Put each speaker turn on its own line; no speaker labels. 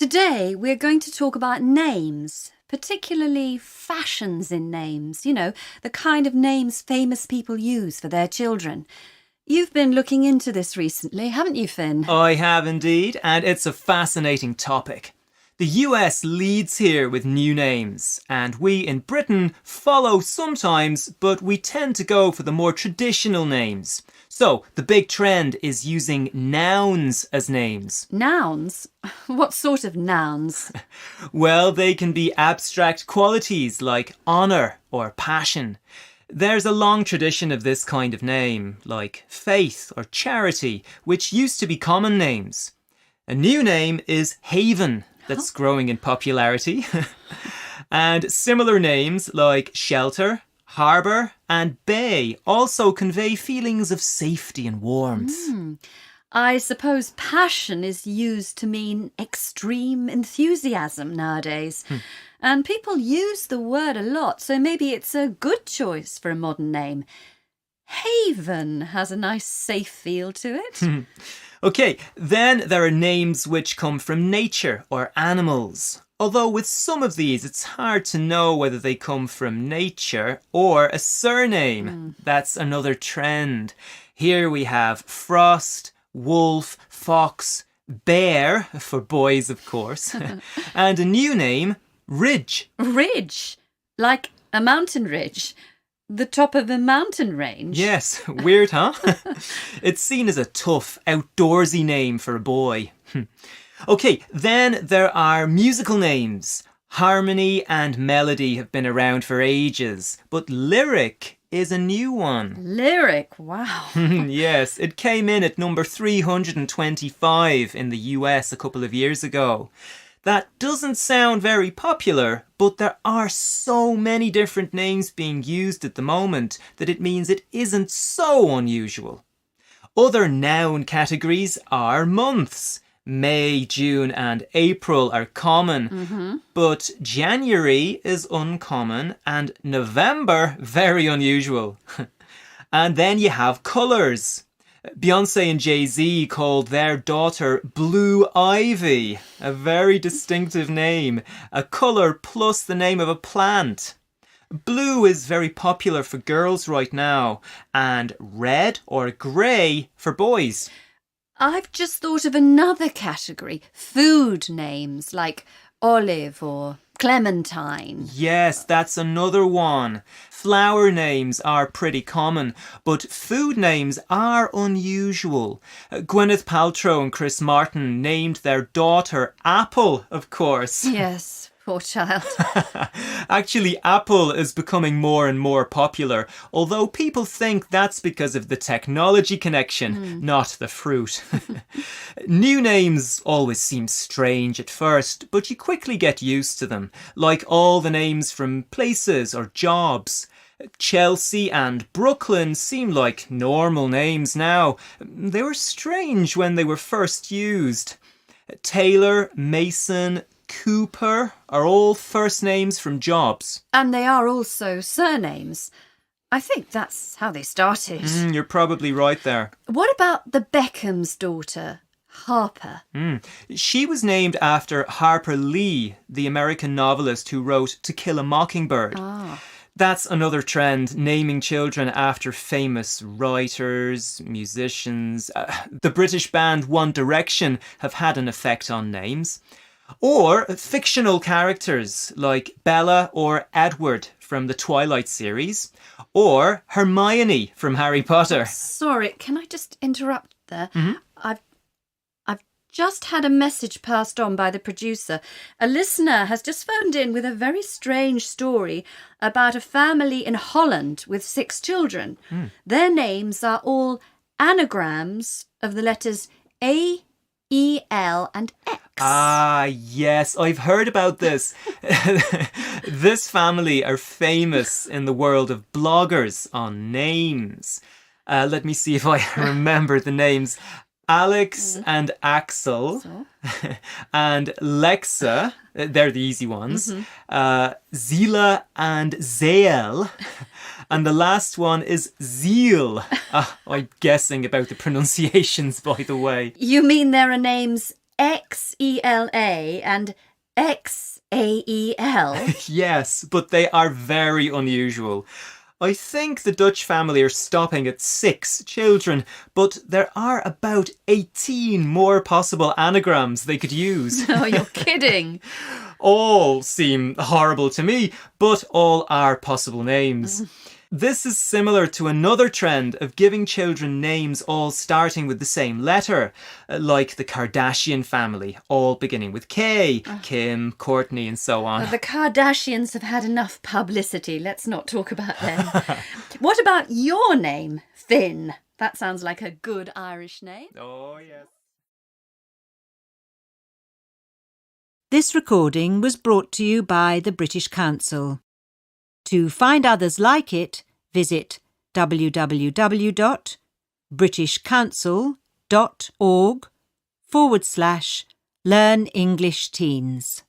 Today we're going to talk about names, particularly fashions in names, the kind of names famous people use for their children. You've been looking into this recently, haven't you, Finn?
I have indeed, and it's a fascinating topic. The US leads here with new names, and we in Britain follow sometimes, but we tend to go for the more traditional names. So, the big trend is using nouns as names.
Nouns? What sort of nouns?
Well, they can be abstract qualities like honour or passion. There's a long tradition of this kind of name, like faith or charity, which used to be common names. A new name is haven, that's growing in popularity. And similar names like shelter, harbour and bay also convey feelings of safety and warmth.
I suppose passion is used to mean extreme enthusiasm nowadays. And people use the word a lot, so maybe it's a good choice for a modern name. Haven has a nice safe feel to it.
Okay, then there are names which come from nature or animals. Although with some of these, it's hard to know whether they come from nature or a surname. That's another trend. Here we have frost, wolf, fox, bear, for boys of course, and a new name, ridge.
Ridge? Like a mountain ridge? The top of a mountain range?
Yes, weird, huh? It's seen as a tough, outdoorsy name for a boy. Okay, then there are musical names. Harmony and melody have been around for ages, but lyric is a new one.
Lyric? Wow.
Yes, it came in at number 325 in the US a couple of years ago. That doesn't sound very popular, but there are so many different names being used at the moment that it means it isn't so unusual. Other noun categories are months. May, June and April are common, but January is uncommon and November very unusual. And then you have colours. Beyonce and Jay-Z called their daughter Blue Ivy, a very distinctive name, a colour plus the name of a plant. Blue is very popular for girls right now, and red or grey for boys.
I've just thought of another category, food names like olive or clementine.
Yes, that's another one. Flower names are pretty common, but food names are unusual. Gwyneth Paltrow and Chris Martin named their daughter Apple, of course.
Yes, poor child.
Actually, Apple is becoming more and more popular, although people think that's because of the technology connection, not the fruit. New names always seem strange at first, but you quickly get used to them, like all the names from places or jobs. Chelsea and Brooklyn seem like normal names now. They were strange when they were first used. Taylor, Mason, Cooper are all first names from jobs.
And they are also surnames. I think that's how they started.
You're probably right there.
What about the Beckham's daughter, Harper?
She was named after Harper Lee, the American novelist who wrote To Kill a Mockingbird. That's another trend, naming children after famous writers, musicians. The British band One Direction have had an effect on names. Or fictional characters like Bella or Edward from the Twilight series. Or Hermione from Harry Potter.
Sorry, can I just interrupt there? I've just had a message passed on by the producer. A listener has just phoned in with a very strange story about a family in Holland with 6 children. Their names are all anagrams of the letters A, E, L and X.
Ah, yes, I've heard about this. This family are famous in the world of bloggers on names. Let me see if I remember the names. Alex and Axel and Lexa, they're the easy ones. Zila and Zael. And the last one is Zeal. I'm guessing about the pronunciations, by the way.
You mean there are names XELA and XAEL.
Yes, but they are very unusual. I think the Dutch family are stopping at 6 children, but there are about 18 more possible anagrams they could use.
Oh, you're kidding.
All seem horrible to me, but all are possible names. This is similar to another trend of giving children names all starting with the same letter, like the Kardashian family, all beginning with K, Kim, Courtney, and so on.
The Kardashians have had enough publicity. Let's not talk about them. What about your name, Finn? That sounds like a good Irish name.
Oh, yes.
This recording was brought to you by the British Council. To find others like it, visit www.britishcouncil.org/Learn English Teens.